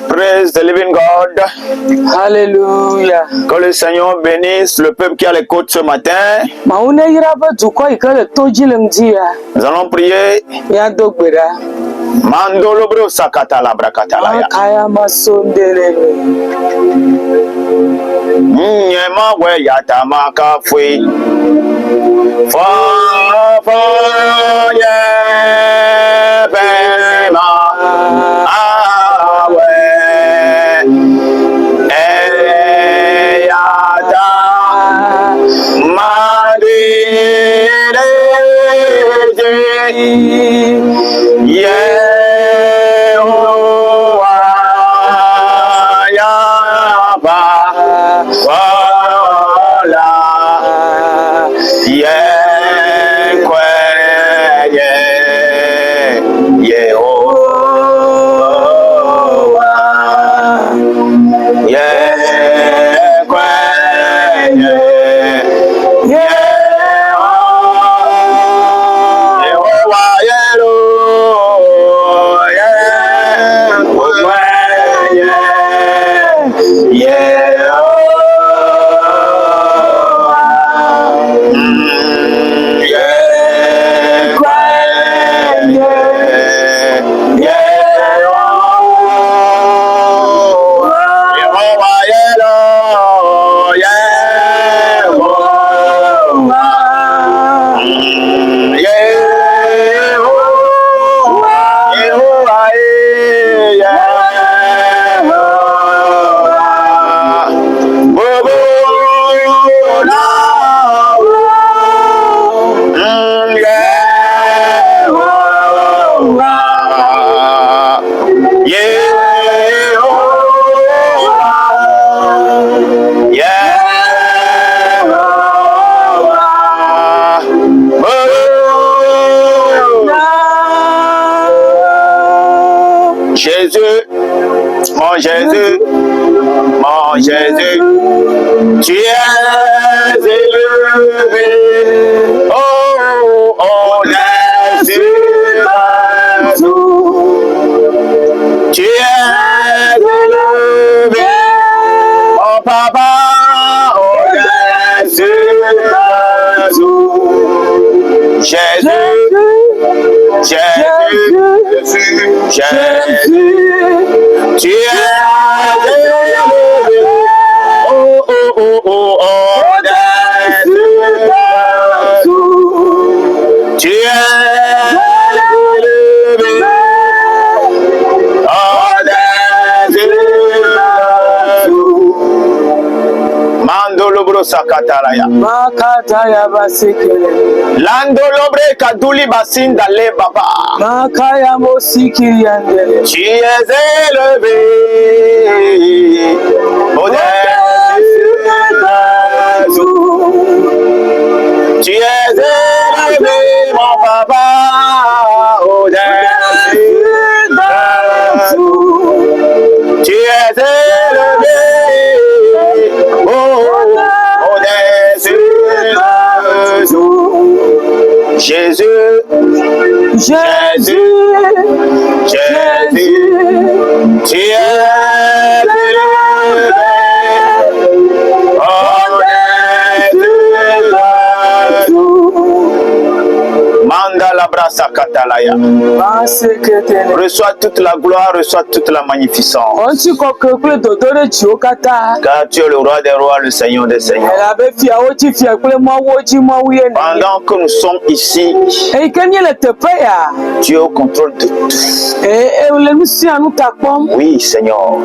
Praise the living God. Alléluia. Que le Seigneur bénisse le peuple qui a les côtes ce matin. Nous allons prier. Mandolo bro sakata la brakata ya. Nyema we yata maka fui. Fa ye bema. Jésus, mon Jésus, mon Jésus, tu es élevé, oh, on est sur tu es élevé, oh papa, on est sur Jésus, Jésus, Jésus, tu es élevé, oh, oh, oh, oh, oh, tu es élevé, Mandolo sakatalaya. Makataya basikele. Landolobre kaduli basinda le baba. Makaya mosikiri yandele. Tu es élevé. Tu es élevé, mon papa. Tu es élevé. Jésus, Jésus, Jésus, tu es élevé. Manda la brasa katalaya. Reçois toute la gloire, reçois toute la magnificence. Car tu es le roi des rois, le Seigneur des seigneurs. Pendant que nous sommes ici, tu es au contrôle de tout. Oui, Seigneur.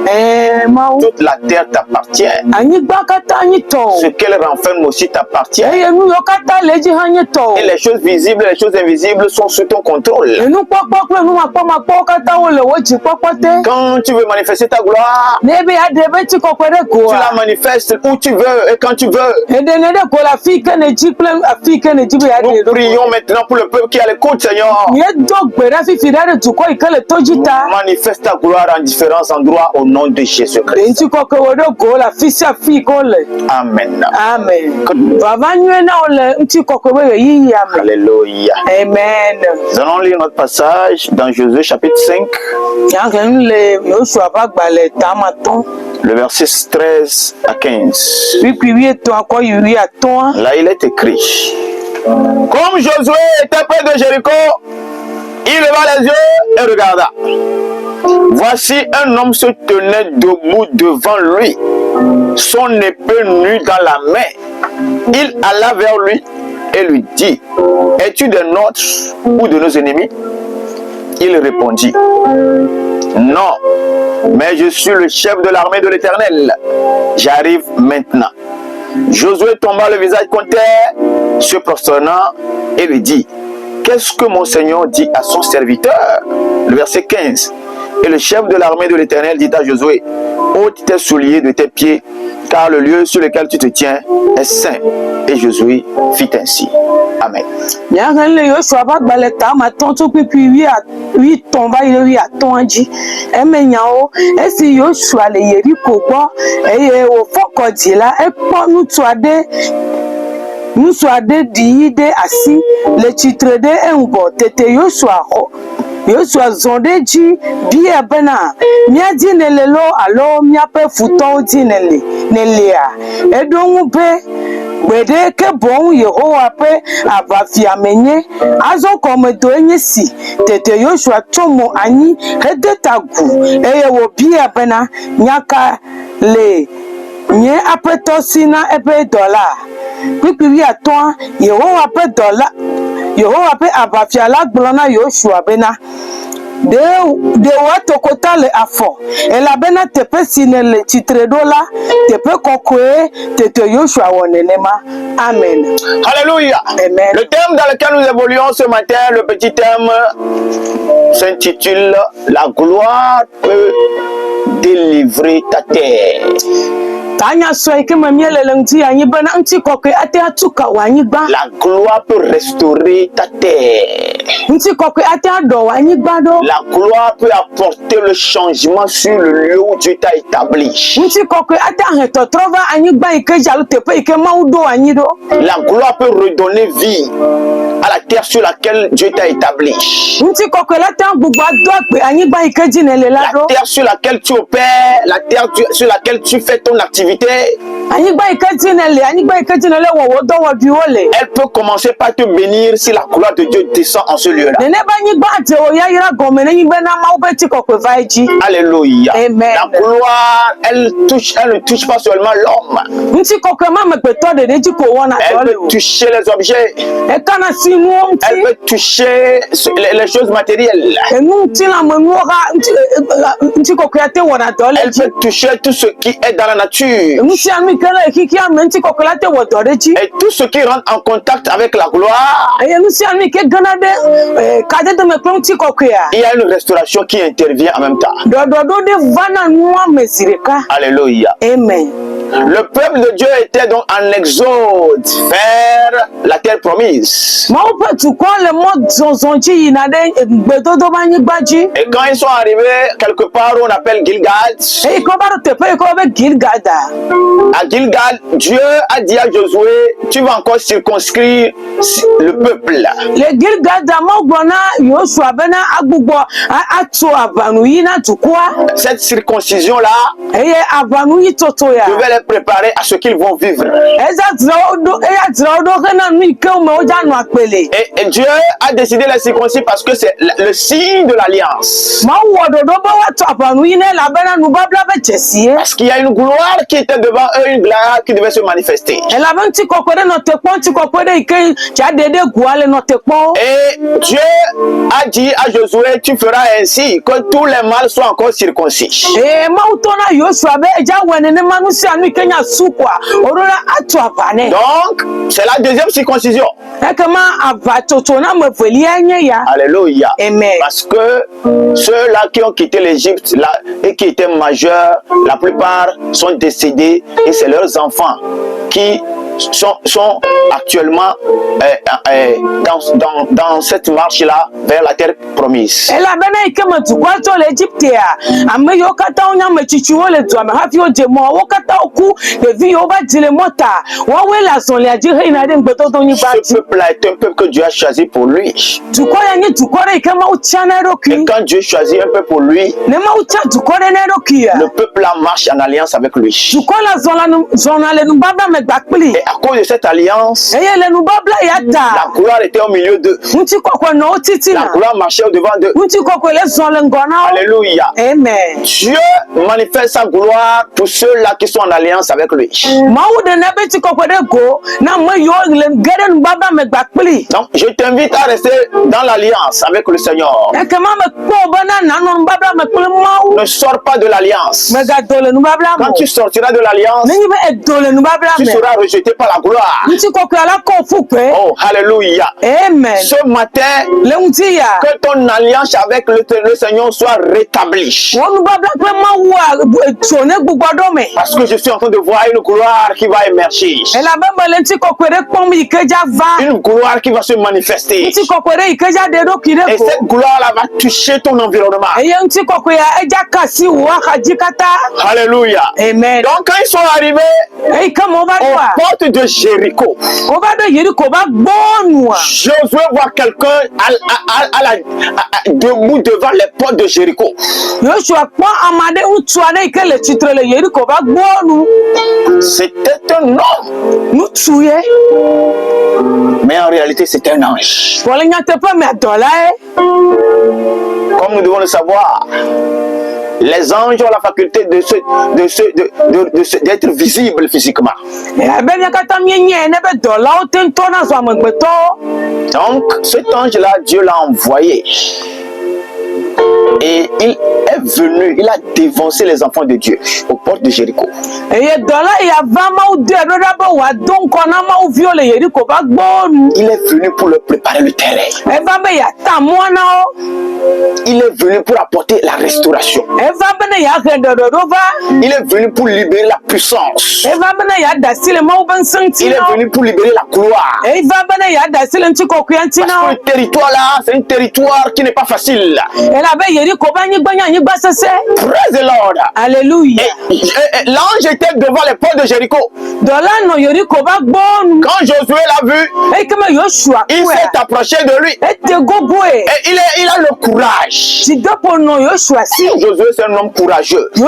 Toute la terre t'appartient. Ce qu'elle renferme aussi t'appartient. Et les choses visibles, les choses invisibles sont sous ton contrôle. Quand tu veux manifester ta gloire, tu la manifestes où tu veux et quand tu veux. Nous prions maintenant pour le peuple qui a l'écoute, Seigneur. Manifeste ta gloire en différents endroits au nom de Jésus-Christ. Amen. Amen. Alléluia. Amen. Nous allons lire notre passage dans Josué chapitre 5, le verset 13 à 15. Là, il est écrit: comme Josué était près de Jéricho, il leva les yeux et regarda. Voici un homme se tenait debout devant lui, son épée nue dans la main. Il alla vers lui et lui dit: es-tu des nôtres ou de nos ennemis? Il répondit: non, mais je suis le chef de l'armée de l'Éternel. J'arrive maintenant. Josué tomba le visage contre terre, se prosternant, et lui dit: qu'est-ce que mon Seigneur dit à son serviteur? Le verset 15. Et le chef de l'armée de l'Éternel dit à Josué: ôte tes souliers de tes pieds, car le lieu sur lequel tu te tiens est saint. Et Josué fit ainsi. Amen. Yosua zonde ji bia bena mia di nelelo alo mia pe futo di nelia edongu be gbede ke bon Yehowa pe abafia menye azo komedo enye si tete Yosua tomo anyi hedetagu eye wo bia bena nyaka le nye apeto sina ebe dollar pipi aton Yehowa pe dollar Yehowa pe abafia la glona Yosua bena de watokota le afo ela bena tepe sinele titredola tepe kokoe tete Yoshua wonenema. Amen. Alléluia. Amen. Le thème dans lequel nous évoluons ce matin, le petit thème s'intitule: la gloire peut délivrer ta terre. La gloire peut restaurer ta terre. La gloire peut apporter le changement sur le lieu où Dieu t'a établi. La gloire peut redonner vie à la terre sur laquelle Dieu t'a établi. La terre sur laquelle tu opères, la terre sur laquelle tu fais ton activité, elle peut commencer par te bénir si la gloire de Dieu descend en ce lieu-là. Alléluia. Amen. La gloire, elle ne touche pas seulement l'homme. Elle peut toucher les objets. Elle peut toucher les choses matérielles. Elle peut toucher tout ce qui est dans la nature. Et tout ce qui rentre en contact avec la gloire, il y a une restauration qui intervient en même temps. Alléluia. Amen. Le peuple de Dieu était donc en exode vers la terre promise. Et quand ils sont arrivés quelque part où on appelle Gilgal, à Gilgal, Dieu a dit à Josué: tu vas encore circonscrire le peuple. Cette circoncision-là devait les préparer à ce qu'ils vont vivre. Et Dieu a décidé les circoncire parce que c'est le signe de l'alliance. Parce qu'il y a une gloire qui était devant eux, une gloire qui devait se manifester. Et Dieu a dit à Josué: tu feras ainsi que tous les mâles soient encore circoncis. Donc, c'est la deuxième circoncision. Alléluia. Amen. Parce que ceux-là qui ont quitté l'Égypte et qui étaient majeurs, la plupart sont décédés et c'est leurs enfants qui sont actuellement dans cette marche-là vers la terre promise. Et la bena ikema tukwato l'Égypte a ame yo kata onya mechichi wo le tu ame hafi o jemo wo kata oku devi yo ba dile mota wo we la son le aji heina de ngbeto to nyi ba. Ce peuple-là est un peuple que Dieu a choisi pour lui. Tukoya nyi tukore ikema uchana roki. Et quand Dieu choisit un peuple pour lui, ne ma ucha tukore ne roki. Le peuple-là marche en alliance avec lui. Tukola zona le nubaba me gbakpli. Et à cause de cette alliance, eye le nubabla yata. La gloire était au milieu d'eux. Nti kokwe no titina. La gloire marchait au devant d'eux. Nti kokwe le zon le ngona. Alléluia. Amen. Dieu manifeste sa gloire pour ceux-là qui sont en alliance avec lui. Donc, je t'invite à rester dans l'alliance avec le Seigneur. Ne sors pas de l'alliance. Quand tu sortiras de l'alliance, tu seras rejeté par la gloire. Oh, alléluia. Amen. Ce matin, que ton alliance avec le Seigneur soit rétablie. Parce que je suis en train de voir une gloire qui va émerger. Une gloire qui va se manifester. Et cette gloire-là va toucher ton environnement. Alléluia. Amen. Donc quand ils sont arrivés aux portes de Jéricho, Josué voit quelqu'un debout devant les portes de Jéricho. C'était un homme. Mais en réalité, c'est un ange. Comme nous devons le savoir, les anges ont la faculté d'être visibles physiquement. Donc, cet ange-là, Dieu l'a envoyé. Et il est venu, il a dévancé les enfants de Dieu aux portes de Jéricho. Il est venu pour leur préparer le terrain. Il est venu pour apporter la restauration. Il est venu pour libérer la puissance. Il est venu pour libérer la gloire. Parce que le territoire là, c'est un territoire qui n'est pas facile. Praise the Lord. Alléluia. L'ange était devant les portes de Jéricho. Quand Josué l'a vu, il s'est approché de lui. Et il a le courage. Josué, c'est un homme courageux. Ce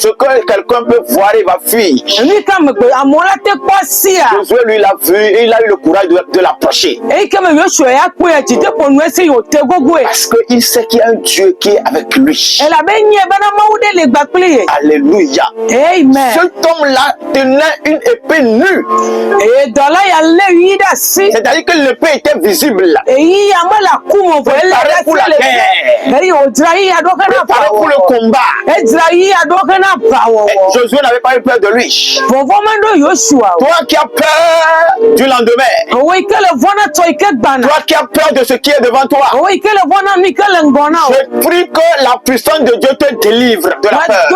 que quelqu'un peut voir, il va fuir. Josué, lui, l'a vu et il a eu le courage de l'approcher. Parce qu'il sait qu'il y a un Dieu qui est avec lui. Alléluia. Amen. Cet homme-là tenait une épée nue. C'est-à-dire que l'épée était visible. Préparé pour la guerre. Préparé pour le combat. Et Josué n'avait pas eu peur de lui. Toi qui as peur du lendemain. Toi qui as peur de ce qui est devant toi. Je prie que la puissance de Dieu te délivre de la peur.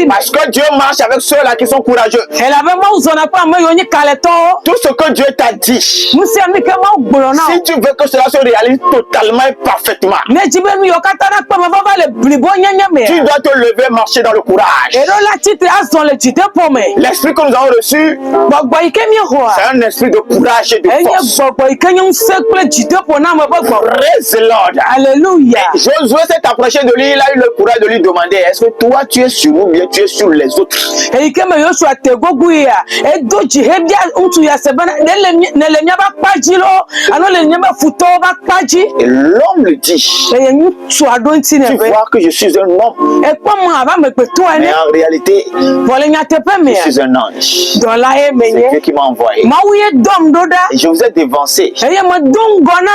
Parce que Dieu marche avec ceux-là qui sont courageux. Tout ce que Dieu t'a dit, si tu veux que cela se réalise totalement et parfaitement, tu dois te lever et marcher dans le courage. L'esprit que nous avons reçu, c'est un esprit de courage et de force. Praise the Lord. Alléluia. Josué s'est approché de lui, il a eu le courage de lui demander, est-ce que toi tu es sur nous ou bien tu es sur les autres? Et l'homme lui dit, tu vois que je suis un homme, mais en réalité, je suis un ange. C'est Dieu qui m'a envoyé. Et je vous ai dévancé.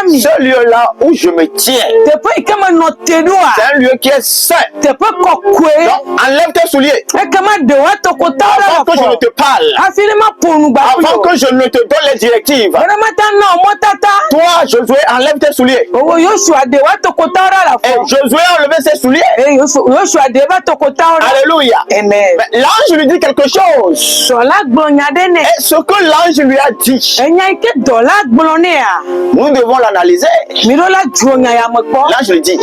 nami. Ce lieu-là où je me tiens, Tepe ikema no tedua. c'est un lieu qui est saint. Tepe kokwe. Donc, enlève tes souliers. Ekema dewa tokotara Avant que je ne te parle, Afilima ponu ba. avant que je ne te donne les directives, Ramata no motata. toi, Josué, enlève tes souliers. Owo Yoshua dewa tokotara la Et fo. Josué a enlevé ses souliers. Yoshua dewa tokotara. Alléluia. Amen. Mais l'ange lui dit quelque chose. Sola gbonya dene. Et ce que l'ange lui a dit, Enya ike dola gblonea. nous devons l'analyser. Mirola juonya ya mekpo. L'ange lui dit,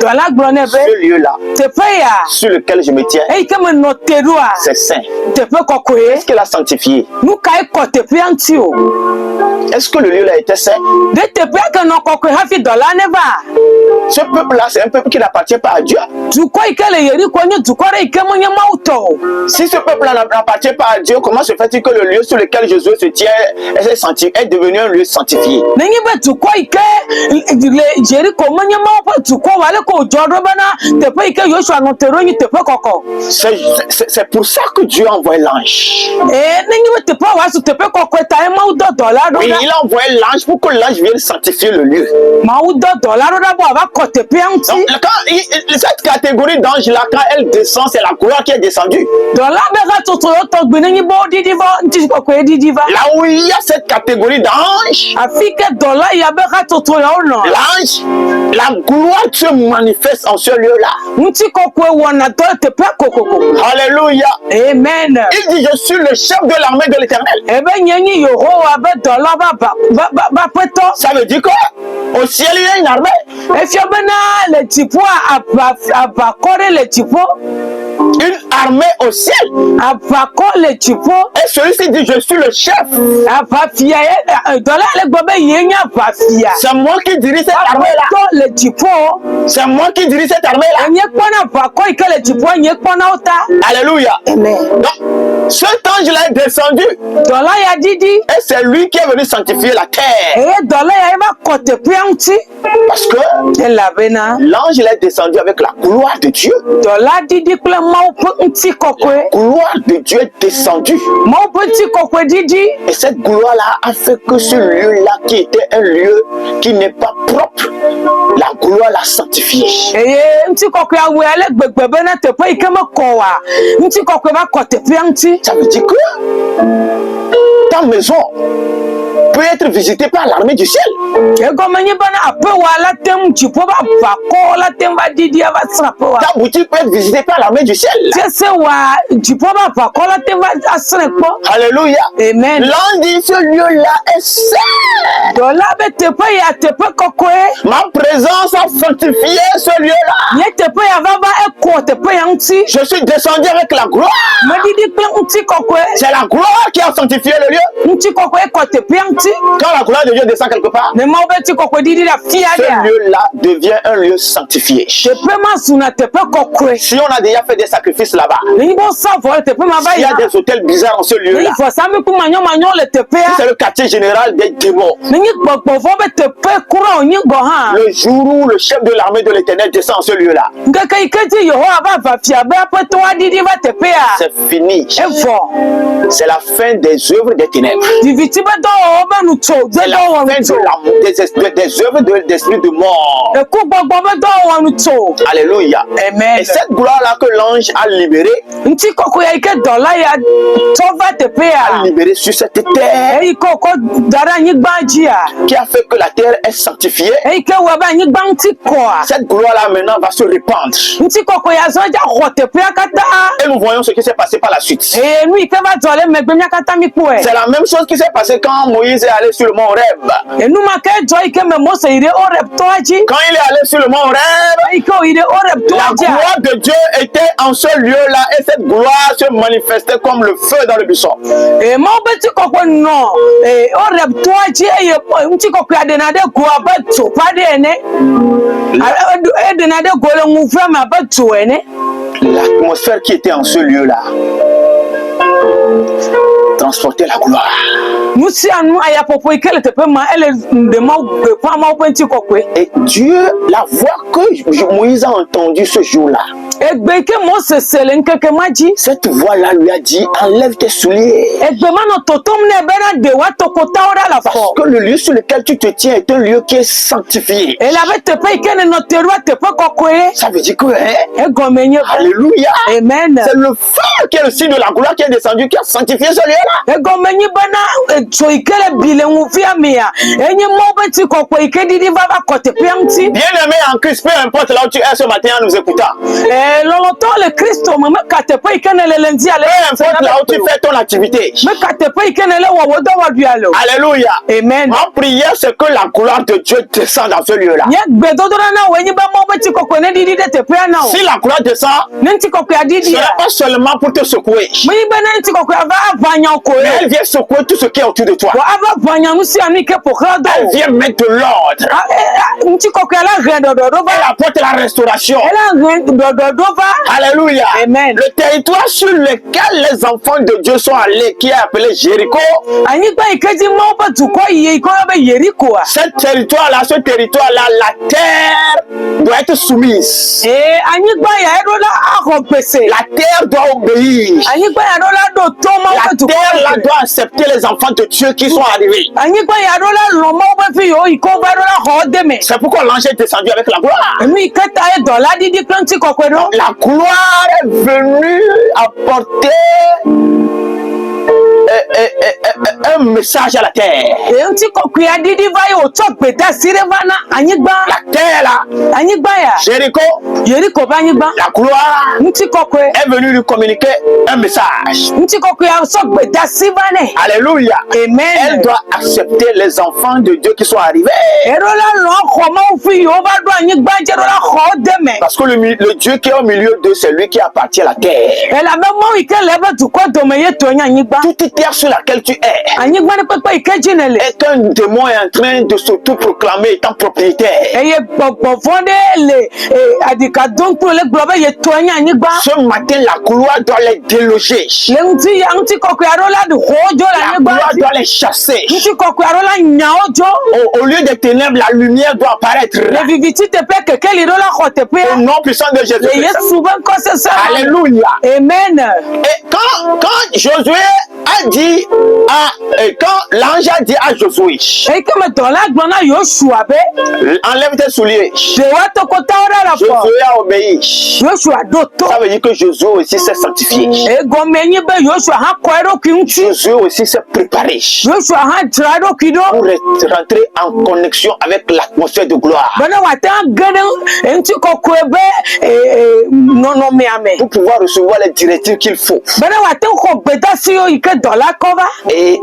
Dola gblone be. ce lieu-là Tepe ya. sur lequel je me tiens, Ikema no tedua. c'est saint. Tepe kokwe. Est-ce qu'il a sanctifié? Nuka iko tepe anti o. Est-ce que le lieu-là était saint? De tepe ke no kokwe hafi dola neva. Ce peuple-là, c'est un peuple qui n'appartient pas à Dieu. Duko ikele yeri konye dukore ikemo nye mauto. Si ce peuple-là n'appartient pas à Dieu, comment se fait-il que le lieu sur lequel Josué se tient est devenu un lieu sanctifié? Nengi be duko ike le yeri komonye maupo duko wale ko jodo bana tepe ike Yoshua no teronyi tepe koko. C'est pour ça que Dieu a envoyé l'ange. Nengi be tepe wasu tepe koko ta e maudo dola do. Oui, il a envoyé l'ange pour que l'ange vienne sanctifier le lieu. Maudo dola do da bo aba ko tepe anti. Donc, cette catégorie d'anges-là, quand elle descend, c'est la gloire qui est descendue. Dola be ga toto yo to gbe nengi bo didi bo nti koko e didi va. Là où il y a cette catégorie d'anges, Afike dola ya be ga toto yo no. l'ange, la gloire se manifeste en ce lieu-là. Nti koko e wona do tepe kokoko. Alléluia. Amen. Il dit, je suis le chef de l'armée de l'Éternel. Ebe nyenyi Yehowa be dola ba peto. Ça veut dire quoi? Au ciel, il y a une armée. Efio bena le tipo abakore le tipo. Une armée au ciel. Abako le tipo. Et celui-ci dit, je suis le chef. Abafia dola le gobe yenya abafia. C'est moi qui dirige cette armée-là. To le tipo. C'est moi qui dirige cette armée-là. Nye kona bako ike le tipo nye kona ota. Alléluia. Amen. Donc, cet ange-là est descendu. Dola ya didi. Et c'est lui qui est venu sanctifier la terre. Eye dola ya eba kote pianti. Parce que Ela bena. l'ange est descendu avec la gloire de Dieu. Dola didi kule maupo nti kokwe. La gloire de Dieu est descendue. Maupo nti kokwe didi. Et cette gloire-là a fait que ce lieu-là, qui était un lieu qui n'est pas propre, la gloire l'a sanctifié. Eye nti kokwe awe ale gbegbe bena tepe ikeme kowa. Nti kokwe ba kote pianti. Ça veut dire que ta maison peut être visitée par l'armée du ciel. Ego menyi bana ape wala tem jipo ba bako la tem ba didi aba srape wa. Ta boutique peut être visitée par l'armée du ciel. Tese wa jipo ba bako la tem ba asrepo. Alléluia. Amen. L'ange dit, ce lieu-là est saint. Dola be tepe ya tepe kokwe. Ma présence a sanctifié ce lieu-là. Ye tepe ya baba eko tepe ya nti. Je suis descendu avec la gloire. Me didi pe nti kokwe. C'est la gloire qui a sanctifié le lieu. Nti kokwe eko tepe ya nti. Quand la gloire de Dieu descend quelque part, Ne ma be ti kokwe didi la fia ce dia. lieu-là devient un lieu sanctifié. Tepe ma suna tepe kokwe. Si on a déjà fait des sacrifices là-bas, Ni bo sa vo tepe ma ba il y a ya. des hôtels bizarres en ce Ni lieu-là. fo sami ku manyo le tepe ya. C'est le quartier général des démons. Ni gbogbo fo be tepe kura onyi go ha. Le jour où le chef de l'armée de l'Éternel descend en ce lieu-là, Ngaka iketi Yehowa ba va fia be apeto wa didi va tepe ya. c'est fini. Efo. C'est la fin des œuvres des ténèbres. Diviti be do o be nu to. C'est Ze la do wo fin nu to. des œuvres d'esprit de mort. Eku gbogbo be do wo nu to. Alléluia. Amen. Et cette gloire-là que l'ange a libérée, Nti koko ya ike dola ya to va tepe a ya. libérée sur cette terre, Eyi koko dara nyi gbaji ya. qui a fait que la terre est sanctifiée. Eyi ke wa ba nyi gbanti ko a. Cette gloire-là maintenant va se répandre. Nti koko ya so ja ho tepe ya kata. Et nous voyons ce qui s'est passé par la suite. Nu ike va dole megbe mi kata mi ku e. C'est la même chose qui s'est passé quand Moïse est allé sur le mont Horeb. Enu ma ke jo ike me Mose ire orep to aji. Quand il est allé sur le mont Horeb, Ike o ire orep to la aji. gloire de Dieu était en ce lieu-là et cette gloire se manifestait comme le feu dans le buisson. Ma be ti koko no. Orep to aji eye nti koko ya de na de go abeto pa de ene. E de na de go le nwu fra ma abeto ene. L'atmosphère qui était en ce lieu-là transportait la gloire. Musi anu aya popo ikele tepe ma ele de ma be pa ma open ti kokwe. Et Dieu, la voix que Moïse a entendue ce jour-là, egbe ke Mose sele nkeke maji cette voix-là lui a dit, enlève tes souliers. egbe mano totom ne bena de wa tokota ora la Parce fo que le lieu sur lequel tu te tiens est un lieu qui est sanctifié. elle avait te pe ikene no terwa te pe kokoe Ça veut dire que, hein, egomenye alléluia, amen c'est le feu qui est le signe de la gloire qui est descendu, qui a sanctifié ce lieu-là. egomenye bana so ikele bile ngufia mia enye mobe ti kokoe ikedidi baba kote pianti Bien-aimé en Christ, peu importe là où tu es ce matin en nous écoutant. loloto le Kristo me kate pe ikene le lendi ale Peu importe là où tu fais ton activité. me kate pe ikene le wo do wa bialo Alléluia. amen Ma prière, c'est que la gloire de Dieu descende dans ce lieu-là. nye gbedodora na wenyi ba mobe ti kokoe ne didi de te pe na o Si la gloire descend, nenti kokoe ce adidi n'est pas seulement pour te secouer, mi bena nenti kokoe ava vanya ko mais elle vient secouer tout ce qui est autour de toi. wa ava vanya nusi anike pokra do Elle vient mettre de l'ordre. nti kokoe ala redodo do Elle va apporte la restauration. ala redodo do va Alléluia. Amen. Le territoire sur lequel les enfants de Dieu sont allés, qui est appelé Jéricho, anyigba ikeji mobe tuko ye iko be yeriko a ce territoire-là, la terre doit être soumise. anyigba ya erola aho pese La terre doit obéir. anyigba ya erola do to La mobe tuko terre là doit accepter les enfants de Dieu qui sont arrivés. anyigba ya erola lo mobe fi yo iko ba erola ho deme C'est pourquoi l'ange est descendu avec la gloire. mi kata e dola didi klanti kokwe do La gloire est venue apporter un message à la terre. nti kokwe adidi va yo to gbeda sire vana anyigba La terre là, anyigba ya Jéricho, yeriko ba anyigba la gloire nti kokwe est venue lui communiquer un message. nti kokwe ya so gbeda sivane Alléluia. amen Elle doit accepter les enfants de Dieu qui sont arrivés. erola lo ho ma fi yo ba do anyigba jerola ho deme Parce que le Dieu qui est au milieu d'eux, c'est lui qui appartient à la terre. ela be mo ike lebe tuko do me ye to nya anyigba Toute terre sur laquelle tu es anyigba ne pepe ike jinele est un démon est en train de s'auto-proclamer étant propriétaire. eye gbogbo fonde le adika don pro le globe ye to nya anyigba Ce matin, la gloire doit les déloger. le nti kokwe arola do hojo la La anyigba gloire doit les chasser. nti kokwe arola nya ojo Au lieu des ténèbres, la lumière doit apparaître. le viviti te pe keke li rola hote pe Au nom puissant de le Jésus. yesu ben ko se sa Alléluia. amen Et quand Josué a dit quand l'ange a dit à Josué, e ke me dola gbona Yoshua be enlève tes souliers. de wa to ko ta ora la fo Josué a obéi. Yoshua do to Ça veut dire que Josué aussi s'est sanctifié. e gomenyi be Yoshua ha ko ero ki nti Josué aussi s'est préparé Yoshua ha trado kido pour rentrer en connexion avec l'atmosphère de gloire. bana wa ta gane nti kokwe be no me ame Pour pouvoir recevoir les directives qu'il faut. bana wa ta ko gbeda si yo ike dola cover Et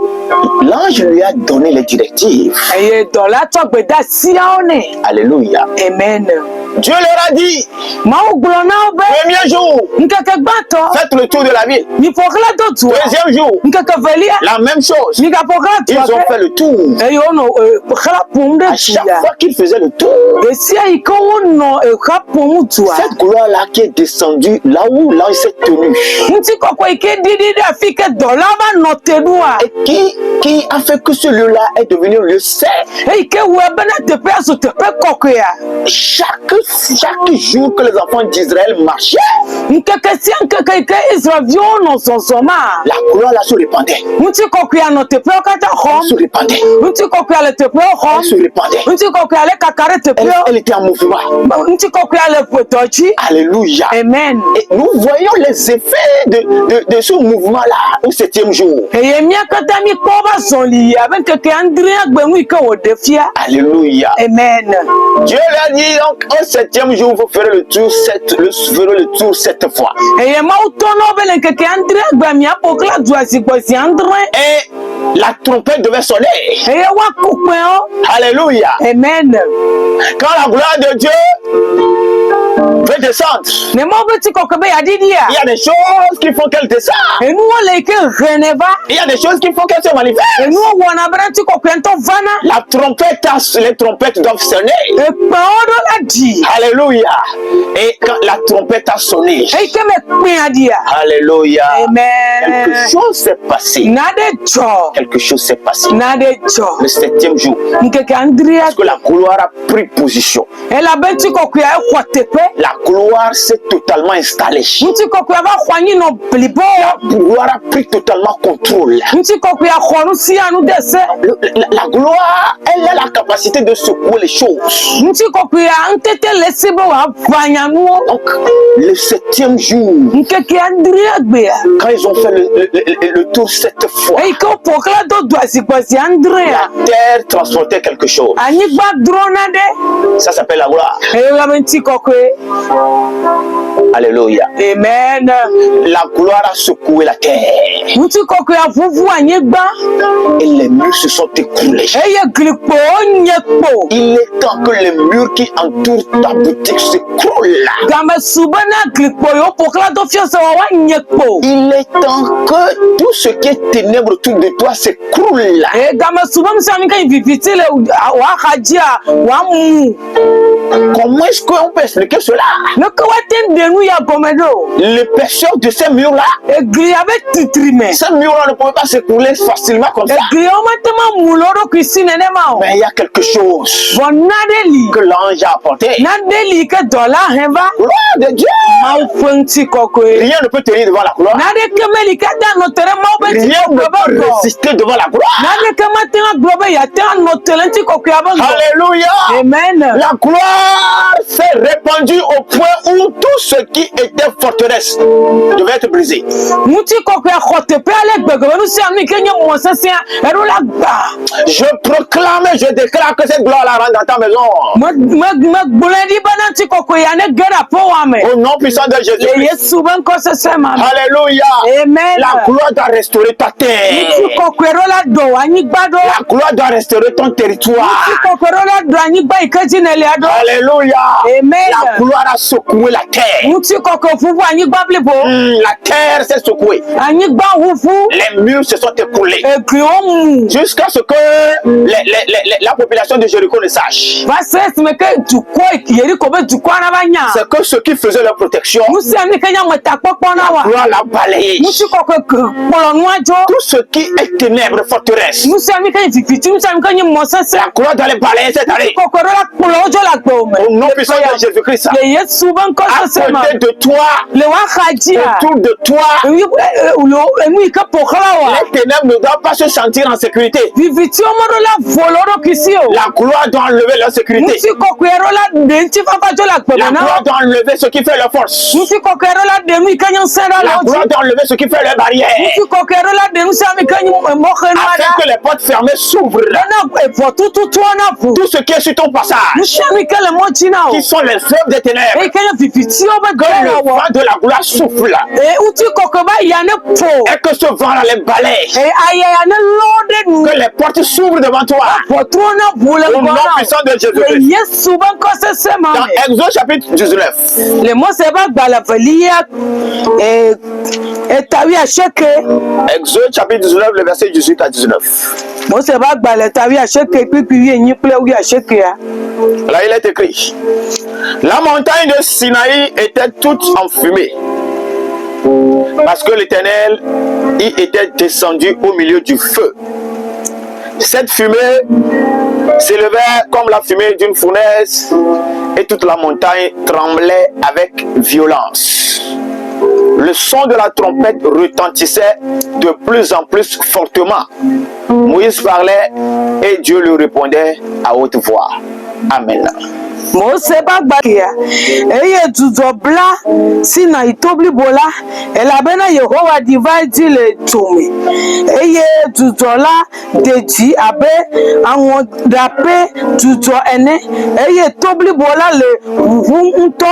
l'ange lui a donné les directives. eye dola to gbeda si one Alléluia. amen Dieu leur a dit, ma o glo na o be premier jour, nkeke gbato faites le tour de la ville. ni pokla do tu Deuxième jour, nkeke velia la même chose. ni ka pokla tu Ils ont fait le tour. eye ono khala pum de À chaque tia fois qu'ils faisaient le tour, esi ike wono kha pum tu cette gloire-là qui est descendue là où l'ange s'est tenu. nti kokwe ike didi de afike dola ba no tedua Et qui a fait que ce lieu-là est devenu un lieu saint. ike we bena te pe aso te pe kokwe ya Chaque jour que les enfants d'Israël marchaient, nkeke si nkeke ike Israel no sonsoma la gloire là se répandait. nti kokwe ya no te pe kata Elle hom se répandait. nti kokwe ya le te pe hom Elle se répandait. nti kokwe ya le kakare te pe Elle était en mouvement. nti kokwe ya le potochi Alléluia. amen Et nous voyons les effets de ce mouvement-là au 7e jour. eye mia kata mi ko ba zoli ya ben keke andrea gbemu ike wo defia Alléluia. amen Dieu leur dit donc au 7e jour, vous ferez le tour 7 fois. eye ma utono bele keke andrea gbemi apokla duasi gbosi andre Et la trompette devait sonner. eye wa kupe o Alléluia. amen Quand la gloire de Dieu veut descendre, ne mo beti kokwe be ya didi ya il y a des choses qui font qu'elle descend. enu le ike reneva Il y a des choses qui font qu'elle se manifeste. enu wona bere ti kokwe nto vana Les trompettes doivent sonner. ekpe odo la di Alléluia. Et quand la trompette a sonné, ike me kpe adia Alléluia, amen quelque chose s'est passé. nade cho quelque chose s'est passé. Na de cho. Le 7e jour. Nkeke andria. Parce que la gloire a pris position. Ela benti kokuya kwatepe. La gloire s'est totalement installée. Nti kokuya ba khwanyi no blibo. La gloire a pris totalement contrôle. Nti kokuya khonu si anu dese. La gloire, elle a la capacité de secouer les choses. Nti kokuya antete lesibo wa vanyanu. Donc, le 7e jour, Nkeke andria gbea. quand ils ont fait le tour 7 fois, Ei ko pokla do dwazikwazi andrea. la terre transportait quelque chose. Anyigba drona de. Ça s'appelle la gloire. Ela benti kokwe. Alléluia. Amen. La gloire a secoué la terre. Nti kokuya vuvu anyigba. Et les murs se sont écroulés. Eye glikpo nyekpo. Il est temps que les murs qui entourent ta boutique s'écroulent. Game subana glikpo yo pokla do fiose wa nyekpo. Il est temps que tout ce qui est ténèbres autour de toi s'écroule. E game subam sami kan vivitile wa hajia wa mu. Comment est-ce qu'on peut expliquer cela? Ne ko waten denu ya gomedo. L'épaisseur de ces murs-là, E gli avec titrime. ces murs-là ne pouvaient pas s'écrouler facilement comme E ça. gli o matema muloro kisine ne ma. Mais il y a quelque chose Bonadeli. que l'ange a apporté. Nadeli ke dola heva. Gloire de Dieu! Ma fonti kokwe. Rien ne peut tenir devant la gloire. Nade kemeli ka da no tere ma obeti Rien ne kokwe peut ba. résister devant la gloire. Nade kema tenga globe ya tenga no telenti kokwe ba. Alléluia! Amen. La gloire s'est répandue au point où tout ce qui était forteresse devait être brisé. Muti kokwe khote pe ale gbegbe nu si ami kenye mo sesia eru la gba. Je proclame et je déclare que cette gloire la rentre dans ta maison. Ma buledi bana ti kokwe ya ne gera po wa me. Au nom puissant de Le Jésus. Yesu ben ko sese ma. Alléluia. Amen. La gloire doit restaurer ta terre. Muti kokwe ro la do anyi gbado. La gloire doit restaurer ton territoire. Muti kokwe ro la do anyi gba ikeji ne le ado. Alléluia. Amen. La gloire a secoué la terre. Muti kokwe fufu anyi gba blibo. La terre s'est secouée. Anyi gba hufu. Les murs se sont écroulés. E gri o mu. Jusqu'à ce que la population de Jéricho le sache. Va se me ke du ko yeri ko be du ko na banya. C'est que ceux qui faisaient leur protection, Musi ami kenya mata popo na wa. la gloire l'a balayé. Musi kokwe polo nu ajo. Tout ce qui est ténèbres, forteresse, Musi ami kenya fifiti, musi ami kenya mo sese. la gloire doit les balayer cette année. Kokwe ro la polo ojo la gbe o me. Au nom puissant de Jésus-Christ. Le Yesu ben ko À sese ma. côté de toi, Le wa khajia. autour de toi, Emi ka pokla wa. les ténèbres ne doivent pas se sentir en sécurité. Fifiti o mo ro la voloro kisi o. La gloire doit enlever leur sécurité. Musi kokwe ro la denti papa jo la gbe La na. gloire doit enlever ce qui fait leur force. Musi kokwe ro la demi kenya sera La la. gloire doit enlever ce qui fait leur barrière. Musi kokwe ro la demi sami kenya mo khenu Afin ada. que les portes fermées s'ouvrent. Na e for tu na fu. Tout ce qui est sur ton passage, Musi ami kele mo china o. qui sont les œuvres des ténèbres, E kenya fifiti o be que gbe le na wo. vent de la gloire souffle. E uti kokwe ba ya ne po. Et que ce vent-là les balaye. E aya ya ne loaded. Que les portes s'ouvrent devant toi. Potro na vule Au nom gona. puissant de Le Jésus-Christ. Yesu ben ko sese ma. Dans Exode chapitre 19, Le mo se ba gba la velia e tawi a sheke. Exode chapitre 19, le verset 18 à 19. Mo se ba gba le tawi a sheke pipi yin ple wi a sheke ya. Là, il est écrit: la montagne de Sinaï était toute en fumée, parce que l'Éternel y était descendu au milieu du feu. Cette fumée s'élevait comme la fumée d'une fournaise, et toute la montagne tremblait avec violence. Le son de la trompette retentissait de plus en plus fortement. Moïse parlait et Dieu lui répondait à haute voix. Amen. Mo se ba gba ya. Eye tuzo bla sina itobli bola. Elabena Yehowa divide le tumi. Eye tuzo la deji abe awon dape tuzo ene. Eye tobli bola le nto.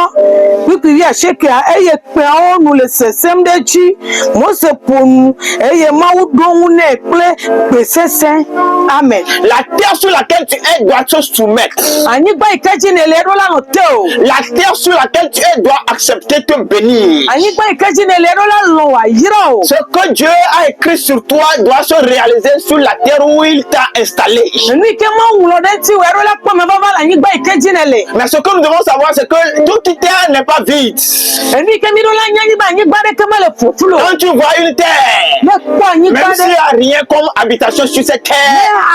Pipi ya sheke eye pe onu le sesem deji. Mo se ponu eye mawu dohun ne ple pesese. Amen. La terre sur laquelle tu es doit se soumettre. Ani gba ikeji ne le do la no teo. La terre sur laquelle tu es doit accepter te bénir. Anyigba ikeji ne le do la lo wa yiro. Ce que Dieu a écrit sur toi doit se réaliser sur la terre où il t'a installé. Enu ke ma wulo de ti we do la po me baba la anyigba ikeji ne le. Mais ce que nous devons savoir, c'est que toute terre n'est pas vide. Enu ke mi do la anyigba de ke ma le fufulo. Quand tu vois une terre, Me ko anyigba même de. s'il n'y a rien comme habitation sur cette terre,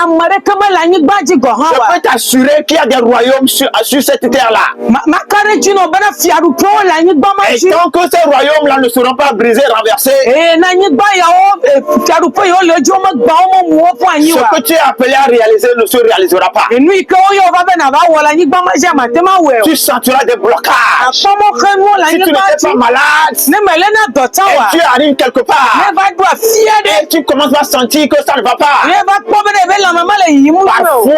Amare ke ma la anyigba ji go ha je wa. peux t'assurer qu'il y a des royaumes sur cette terre-là. Ma kare jino bana fiaru ko la anyigba ma Et ji. tant que ces royaumes-là ne seront pas brisés, renversés, Na anyigba ya o fiaru po yo le jo ma gba o mo wo po ce anyiwa. que tu es appelé à réaliser ne se réalisera pas. Enu ike o yo ba be na ba wo la anyigba ma ji ma te ma we. Tu sentiras des blocages. Apomo khenu la Si tu anyigba n'étais ji. pas malade, Ne mele na dota et wa. tu arrives quelque part, Ne va do fiade. et tu commences à sentir que ça ne va pas. Ne va po be de be la mama le yimu. Parfois,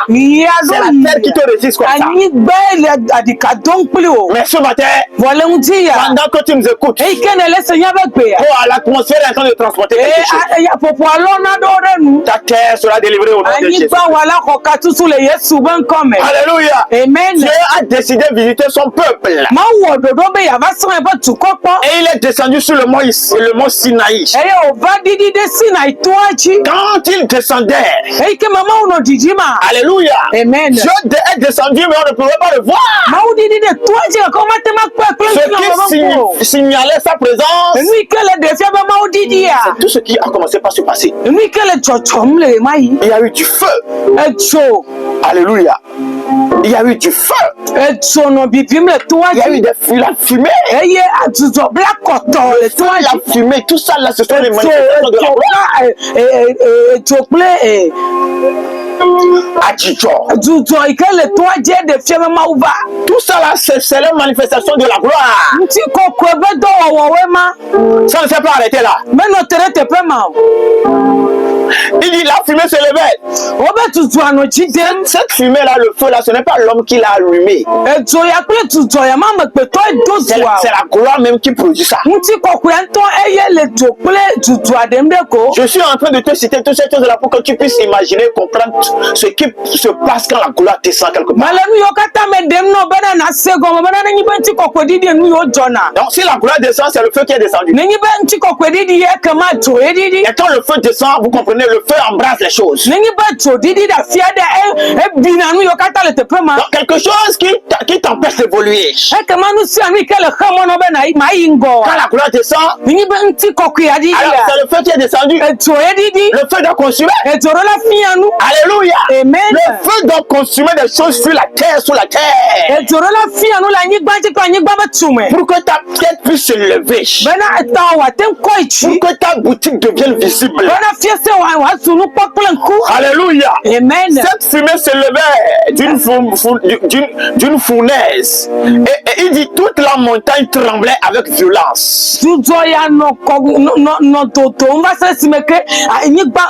Ya c'est la terre qui te résiste comme ça. anyigba le adika don pli o. Mais ce matin, Wole unti ya. pendant que tu nous écoutes, E ike ne le senya be gbe ya. oh, l'atmosphère est en train de transporter quelque chose. Ya popo alona do de nu. Ta terre sera délivrée au nom de Jésus. Anyigba wala ko katusu le Yesu ben come. Alléluia. Amen. Dieu a décidé de visiter son peuple. Ma wo dodo be ya ba so e ba tukoko. Et il est descendu sur le mont Sinaï. Eye o ba didi de sina ituachi. Quand il descendait, Eke mama uno dijima. alléluia, Amen. Dieu est descendu, mais on ne pouvait pas le voir. Ma udidi de tuachi ko mate ma kwa Ce kwa na qui signalait sa présence, Enu kele de fia ba ma udidi ya. tout ce qui a commencé par se passer. Enu kele chochom le mai. Il y a eu du feu. Echo. Alléluia. Il y a eu du feu. Echo no bibim le Il y a eu tuachi. la fumée. Eye atuzo black cotton le tuachi. La fumée, tout ça là, ce sont les manifestations de la gloire. Chople Adjidjo. Tuzo ikele tuachi de fia ba ma uba. Tout ça là, c'est les manifestations de la gloire. Nti koko ebe do wo ma. Ça ne s'est pas arrêté là. Me no tere te pe ma. Il dit la fumée se levait. Obe tuzo anochi dem. Cette fumée là, le feu là, ce n'est pas l'homme qui l'a allumé. Ezo ya kple tuzo ya ma me peto C'est dozwa. la gloire même qui produit ça. Nti koko ya nto eye le to kple tuzo adem de ko. Je suis en train de te citer toutes ces choses là pour que tu puisses imaginer, comprendre ce qui se passe quand la gloire descend quelque part. Malenu yo kata me dem no bana na sego me bana nyi be nti koko didi nu yo jona. Donc si la gloire descend, c'est le feu qui est descendu. Nyi be nti koko didi ye kama to didi. Et quand le feu descend, vous comprenez, le feu embrasse les choses. Nyi be to didi da fia de e bina nu yo kata le te pe ma. Donc quelque chose qui t'empêche d'évoluer. E kama nu si anu ke le khamo no be na ma ingo. Quand la gloire descend, Nyi be nti koko ya didi alors ya. c'est le feu qui est descendu. E to didi. Le feu doit consumer. E to la fia nu. Alléluia. Amen. Le feu doit consumer des choses sur la terre, E to la fia nu la nyi gba ti kwa nyi gba be tume. pour que ta tête puisse se lever. Bena eta wa ten ko ichi. Pour que ta boutique devienne visible. Bena fia se wa sunu popole nku. Alléluia. Amen. Cette fumée se levait d'une fournaise. Et il dit toute la montagne tremblait avec violence. Tuzo ya no toto mba se simeke nyi gba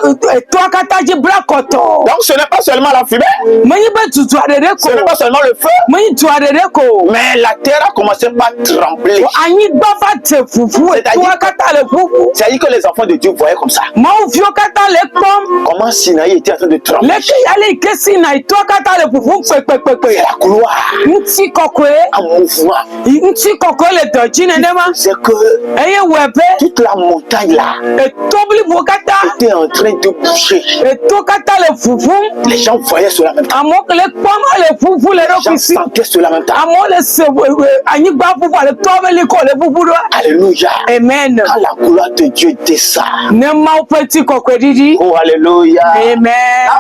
to akata ji brakoto. Donc ce n'est pas seulement la fumée, Manyi be tuzo adede ko. ce n'est pas seulement le feu, Manyi tu adede ko. mais la terre a commencé par trembler. Anyi gba fa te fufu to akata le fufu. C'est-à-dire que les enfants de Dieu voyaient comme ça. Ma ufio kata le pom. Comment Sinaï était en train de trembler. Le ke yale kesi na to akata le fufu pe. C'est la gloire Nti kokwe. en mouvement. Nti kokwe le doji nenema. C'est que Eye webe. toute la montagne là E tobli bo kata. était en train de bouger. E to kata le fufu. Les gens voyaient cela en même temps. Amok le pom le fufu le Les gens dokisi. sentaient cela en même temps. Amo le se anyi gba fufu le tobe le ko le fufu do. Alléluia. Amen. Quand la gloire de Dieu descend. Ne ma upeti kokwe didi. Oh, alléluia. Amen.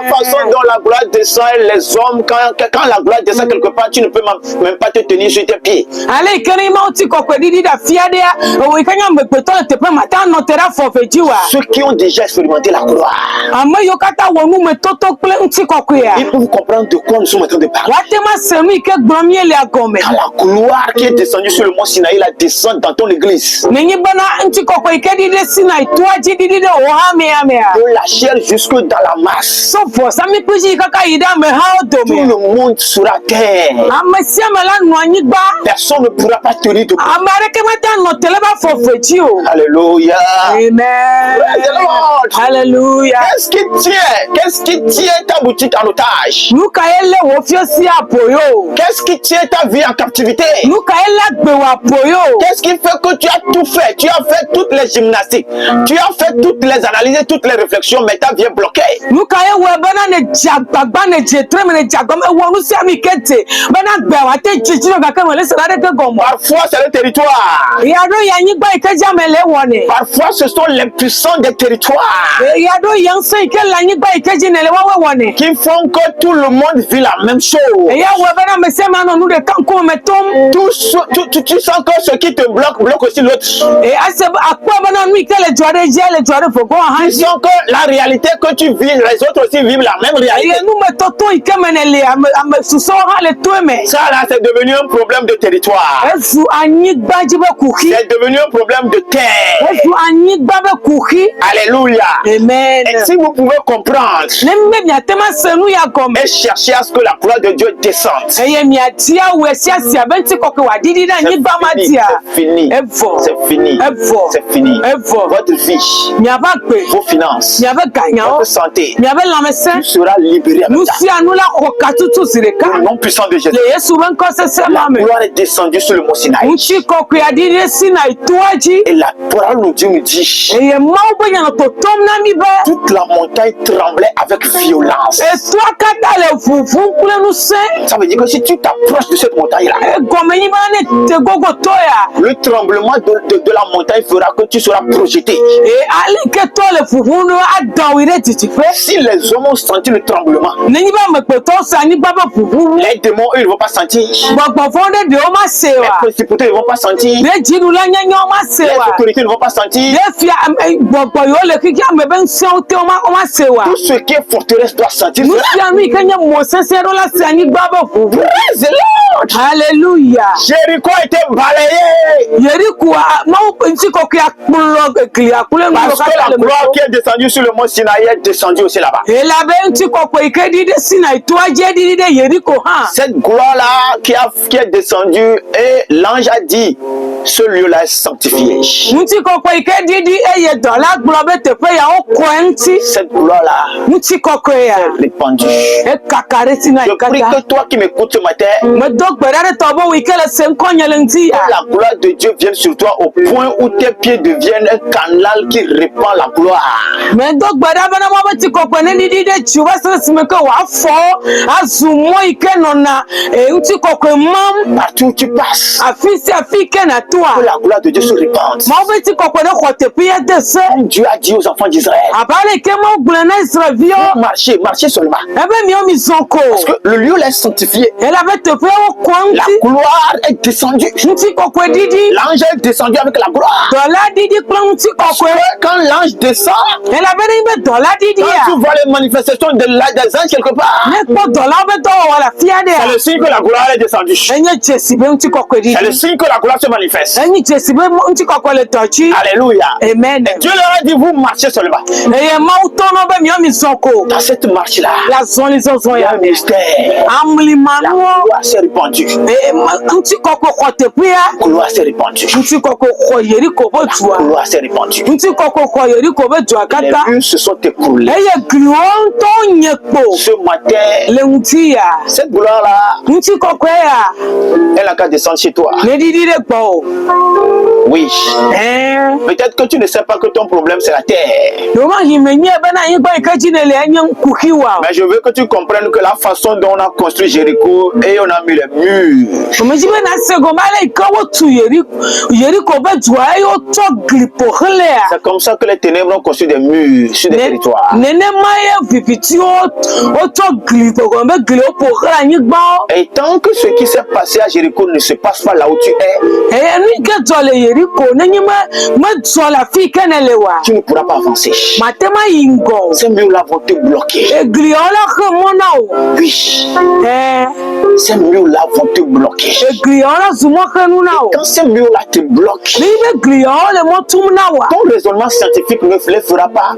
La façon dont la gloire descend, les hommes, quand la gloire descend quelque part, tu ne peux même pas te tenir sur tes pieds. Ale ikene ma uti kokwe didi da fiade ya. O ikanya mbepeto le tepe mata no tera fofejiwa. Ceux qui ont déjà expérimenté la gloire, Amo yo kata wonu me toto kple uti kokwe ya. ils peuvent comprendre de quoi nous sommes en train de parler. Watema senu ike gbamie le agome. Quand la gloire qui est descendue sur le mont Sinaï, la descend dans ton église. Nenyi bana uti kokwe ike didi sina ituaji didi de ohame ya mea. Peu la chair jusque dans la masse. So for sami kuji kaka ida me ha Tout odomi. le monde sera terre. Amasia mala no anyigba. Personne ne pourra pas tenir debout. Amareke mata no teleba for fechi o. Alléluia. Amen. Praise the Lord. Hallelujah. Qu'est-ce qui tient ta boutique en otage? Nuka ele wo fiosi apoyo. Qu'est-ce qui tient ta vie en captivité? Nuka ele gbe wa apoyo. Qu'est-ce qui fait que tu as tout fait? Tu as fait toutes les gymnastiques. Tu as fait toutes les analyses, toutes les réflexions, mais ta vie est bloquée. Nuka ye we bana ne jagbagba ne jetre me ne jagom e wo nusi ami kete. Bana gbe wa te chichiro ga ke mo le sara de ke gomo. Parfois, c'est le territoire. Ya do ya nyigba ikeja me le woni. Parfois, ce sont les puissants des territoires Ya do yan so ike la nyigba ikeji ne le wa woni. qui font que tout le monde vit la même chose. Ya we bana me se ma no nu de kan ko me tom. Tu sens que ce qui te bloque aussi l'autre. E ase akwa bana nu ike le jore fo go han. Tu sens que la réalité que tu vis, les autres aussi vivent la même réalité. Ye nu me toto ike me ne le ame suso ha le to me. Ça là, c'est devenu un problème de territoire. Efu anyigba jibe kuhi. C'est devenu un problème de terre. Efu anyigba be kuhi. Alléluia. Amen. Et si vous pouvez comprendre Ne me atema senu ya gome. et chercher à ce que la gloire de Dieu descende, Eye mi atia we sia benti koke wa didi na nyigba matia. c'est fini. Evo. C'est fini. Evo. C'est fini. Evo. Votre vie, Mi abakpe. vos finances, Mi abe ganyao. votre santé, Mi abe lamese. tu seras libéré. Nu si anu la kokatutu sireka. Au nom puissant de Jésus. Le Yesu ben ko se La mame. gloire est descendue sur le mont Sinaï. Uchi koke ya didi sina ituaji. Et la parole de Dieu nous dit, Eye mau benya no totom na mi be. toute la montagne tremblait avec violence. E toi kata le fufu kule nu se. Ça veut dire que si tu t'approches de cette montagne-là, E gome ni bana te gogo toya. le tremblement de la montagne fera que tu seras projeté. E ali ke to le fufu no adawire titife. Si les hommes ont senti le tremblement, Nenyi ba me pe to sa ni baba fufu. les démons, eux, ils ne vont pas sentir. Gbogbo fonde de o ma se Les wa. principautés ne vont pas sentir. De jiru la nyanyo o ma se Les wa. autorités ne vont pas sentir. De fia gbogbo yo le kiki ame ben se o te o ma se wa. Tout ce qui est forteresse doit sentir Nu cela. si anu ikenya mo sese ro la se ani baba fufu. Praise the Lord. Hallelujah. Jéricho a été balayé Yeri kuwa ma o nti ko ki akpulo kli akule no parce ka que la le gloire qui est descendue sur le mont Sinaï est descendue aussi là-bas. E la be nti ko ike di de sina ituaje di de yeri ko ha. Cette gloire-là qui est descendue et l'ange a dit, ce lieu-là est sanctifié. Nti ko ike di di eye do la glo be te pe ya o ko nti. Cette gloire-là Nti ko ya. est répandue. E kakare sina Je prie ikata. que toi qui m'écoutes ce matin, Me do gbere to bo ike le se nkonye le nti ya. la gloire de Dieu vienne sur toi au point où tes pieds deviennent un canal qui répand la gloire. Me do gbere bana mo be ti ko ne di di de chuwa se se me ko wa fo azumo ike no na nti ko mam Partout où tu passes, afi ke na to que a. la gloire de Dieu se répande. Mo be ti ko ne ko te pe de se. Dieu a dit aux enfants d'Israël, Abale ke mo gbere na Israel vio. marchez seulement. Ebe mi o mi zonko. Parce que le lieu là est sanctifié. Elle avait te fait au coin. La gloire est descendue. Nti kokwe didi. L'ange est descendu avec la gloire. Dola didi plan nti kokwe. Quand l'ange descend, Elle avait une dola didi quand ya. tu vois les manifestations des anges quelque part, Ne ko dola be do wala fiade c'est ya. le signe que la gloire est descendue. C'est Enye jesi be nti kokwe didi. le signe que la gloire se manifeste. Enye jesi be nti kokwe le tochi. Alléluia. Amen. Dieu leur a dit, vous marchez seulement. Eye mautono be mi o mi zonko. Dans cette marche-là, La zone zon il y a ya. un mystère. Amli La manu. gloire s'est répandue. Nti kokwe kote pia. La gloire s'est répandue. Nti kokwe ko yeri ko bo La tua. gloire s'est répandue. Nti kokwe ko yeri ko be tua Les kata. vues se sont écoulées. Eye grion to nyekpo. Ce matin, Le nti ya. cette gloire-là, Nti kokwe ya. elle n'a qu'à descendre chez toi. Ne didi de po. Oui. Eh. Peut-être que tu ne sais pas que ton problème c'est la terre. Doma himenye bana yigba ikaji ne le enye kuhiwa. Mais je veux que tu comprennes que la façon dont on a construit Jéricho et on a mis les murs, Omeji be na sego mala ikawo tu yeri ko be jwa yo to glipo hele ya. c'est comme ça que les ténèbres ont construit des murs sur des territoires. Nene maye vipiti o to glipo ko be glio po hele yigba. Et tant que ce qui s'est passé à Jéricho ne se passe pas là où tu es, Eh ni ke to le Jéricho nenye me zola fi kenelewa. Tu ne pourras pas avancer. Matema ingo. Ces murs-là vont te bloquer. Egliola ke monao. Oui. Ces murs-là vont te bloquer. Egliola zumo ke nunao. Quand ces murs-là te bloquent, Libe gliola mo tumnawa. ton raisonnement scientifique ne les fera pas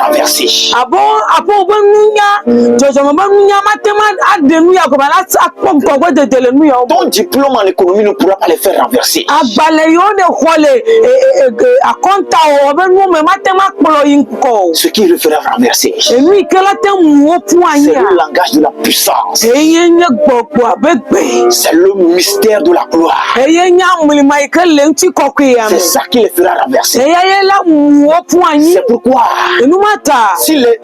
renverser. Abo benunya. Jojo benunya matema adenu ya ko bala akpom ko de delenu ya. Ton diplôme en économie ne pourra pas les faire renverser. Agbale yo de khole akonta o benu me matema kpolo yinko. Ce qui le fera renverser, Et lui que la te muo c'est puanya. le langage de la puissance. Eyenye gbogbo abegbe. C'est le mystère de la gloire. Eyenya mulima ikele nti kokuya. C'est ça qui les fera renverser. Eyela muo puanyi. C'est pourquoi Enumata. si les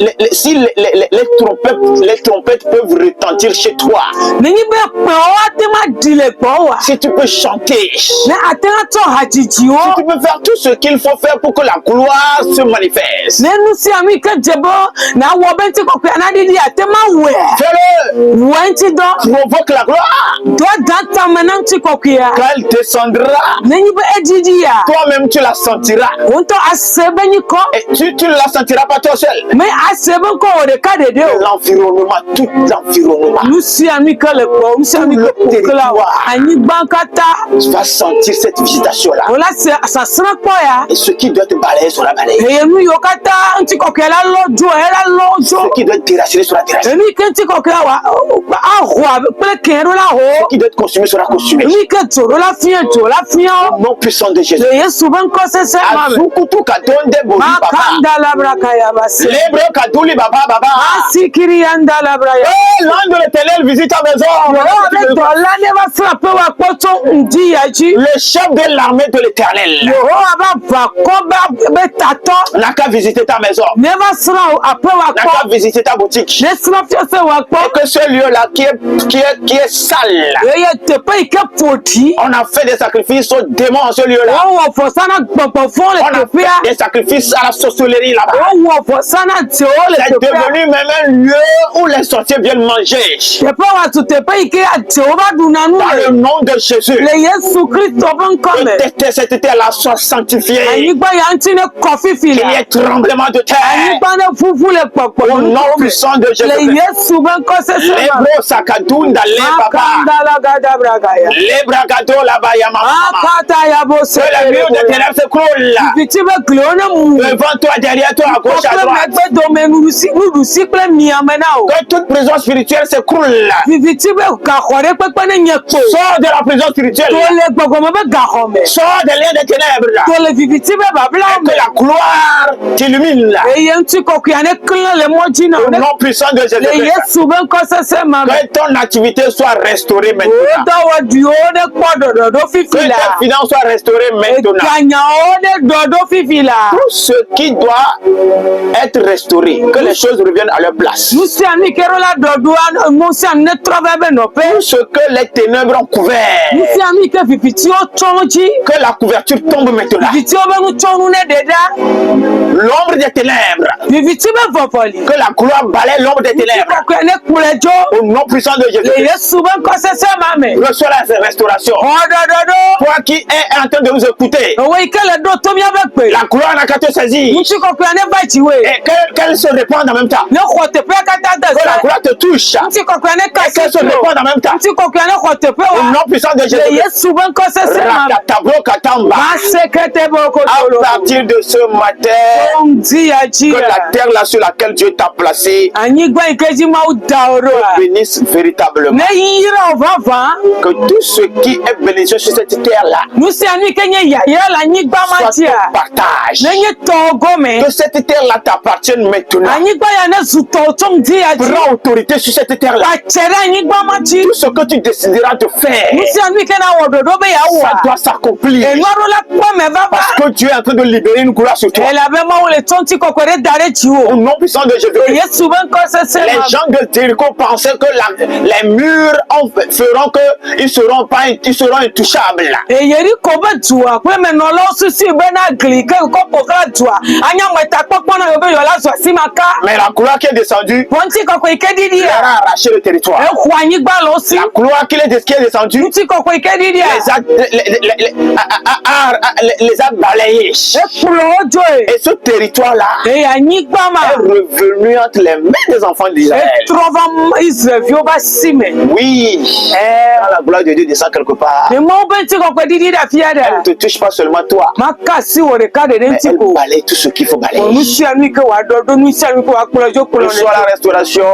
trompettes peuvent retentir chez toi, Nenyi be pe o atema dile po wa. si tu peux chanter, Ne atena to hajiji o. tu peux faire tout ce qu'il faut faire pour que la gloire se manifeste. Nenu si ami ke jebo na wo benti kokuya na didi atema we. Fais-le, Wenti do provoque la gloire. do data menanti kokuya. Quand elle descendra, Nenyi be ejiji ya. toi-même tu la sentiras. Wonto asebe ni ko. Et tu ne la sentiras pas toi seul. Me asebe ko o de ka de de o. L'environnement, tout l'environnement. Lucy amika le po, Lucy amika kukula wa. Anyi bankata. Tu vas sentir cette visitation-là. Ola se asasra ko ya. Et ce qui doit te balayer sur la balayer. Eye nu yokata nti kokela lojo, era Ce lojo. qui doit te déraciner sur la déraciner. Emi ke nti kokela wa ahwa pele kero la Ce ho. qui doit te consumer sera consumé. Emi ke toro la fien Nom puissant de Jésus. Le Yesu ben ko se mame. Azukutu katonde bozi baba. Makanda la braka ya basi. Lebre kaduli baba baba. Asikiri anda la braya. Eh, l'ange de l'Éternel visite ta maison. Yo be dola ne ba frappe wa poto ndi ya ji. Le chef de l'armée de l'Éternel Yo ba va ko be tato. n'a qu'à visiter ta maison. Never sra après wa N'a ko. qu'à visiter ta boutique. Ne sra fiose wa ko. Et que ce lieu-là qui est sale, Ye te pe ke poti. on a fait des sacrifices aux démons en ce lieu-là. O wo fo sana gbogbo fun le On a te pe. fait des sacrifices à la sorcellerie là-bas. O wo fo sana te o le C'est te pe. devenu même un lieu où les sorciers viennent manger. Te pe wa tu te pe ke te o ba du nanu Dans le le. nom de Jésus. Le Yesu Christ ben come. Que cette terre-là soit sanctifiée. Ani gba ya nti ne kofi Qu'il y fila. ait tremblement de Ani terre. gba ne fufu le popo. Au nom puissant de Le Jésus. Yesu ben ko se Les bros sakadunda le baba. Makanda la gada braga ya. Les bragado là-bas ya mama. Akata ya bo se. Que le mur de ténèbres s'écroule. Viti be glona mu. Devant toi, derrière toi, à gauche, à droite. Que toute prison spirituelle s'écroule. Sors de la prison spirituelle. Sors des liens des ténèbres. Et que la gloire t'illumine. Au nom puissant de Jésus. Que ton activité soit restaurée maintenant. Que tes finances soient restaurées maintenant. Tout ce qui doit être restauré, que les choses reviennent à leur place. Tout ce que les ténèbres ont couvert, que la couverture tombe maintenant. L'ombre des ténèbres, que la gloire balaye l'ombre des ténèbres. Au nom puissant de Jésus, reçois la restauration. Toi qui es en train de nous écouter, la gloire n'a qu'à te saisir. Et qu'elle se répande en même temps. Que la gloire te touche. Et qu'elle se répande en même temps. Au nom puissant de Jésus. À partir de ce matin, que la terre là sur laquelle Dieu t'a placé bénisse véritablement. Que tout ce qui est bénédiction sur cette terre là soit ton partage. Que cette terre là t'appartienne maintenant. Prends autorité sur cette terre là. Tout ce que tu décideras de faire, ça doit s'accomplir. Parce que Dieu est en train de libérer une gloire sur toi. Au nom puissant de Jésus. Les gens de Jéricho pensaient que les murs feront qu'ils seront intouchables. Mais la gloire qui est descendue leur a arraché le territoire. La gloire qui est descendue les a balayés. Et ce territoire-là est revenu entre les mains des enfants d'Israël. Oui, quand la gloire de Dieu descend quelque part, elle ne te touche pas seulement toi, mais elle balaye tout ce qu'il faut balayer. Reçois la restauration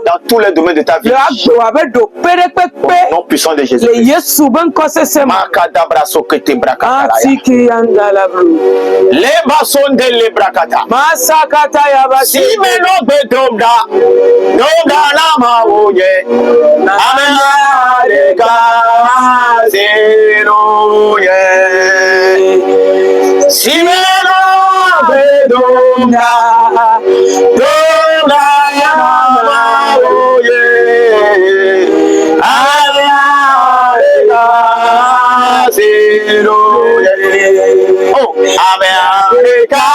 dans tous les domaines de ta vie. Au nom puissant de Jésus. Les basons de l'Ebrakata. Si maintenant bedomda, domda la maouye, amélega zéroye. Si maintenant bedomda, domda la maouye, amélega zéroye. Oh, amélega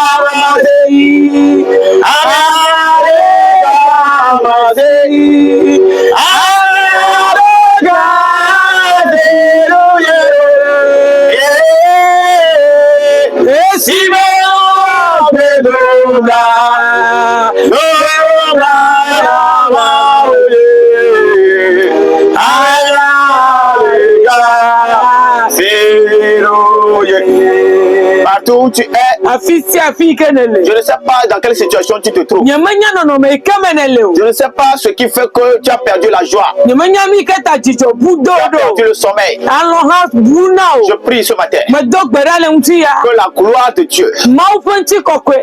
zéroye. Partout où tu es, je ne sais pas dans quelle situation tu te trouves. Je ne sais pas ce qui fait que tu as perdu la joie. Tu as perdu le sommeil. Je prie ce matin que la gloire de Dieu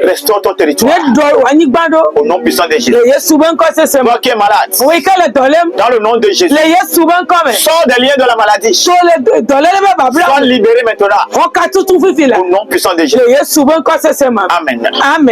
restaure ton territoire. Au nom puissant de Jésus. Toi qui es malade, dans le nom de Jésus, sors des liens de la maladie. Sois libéré maintenant. Au nom puissant de Jésus. Amen. Amen.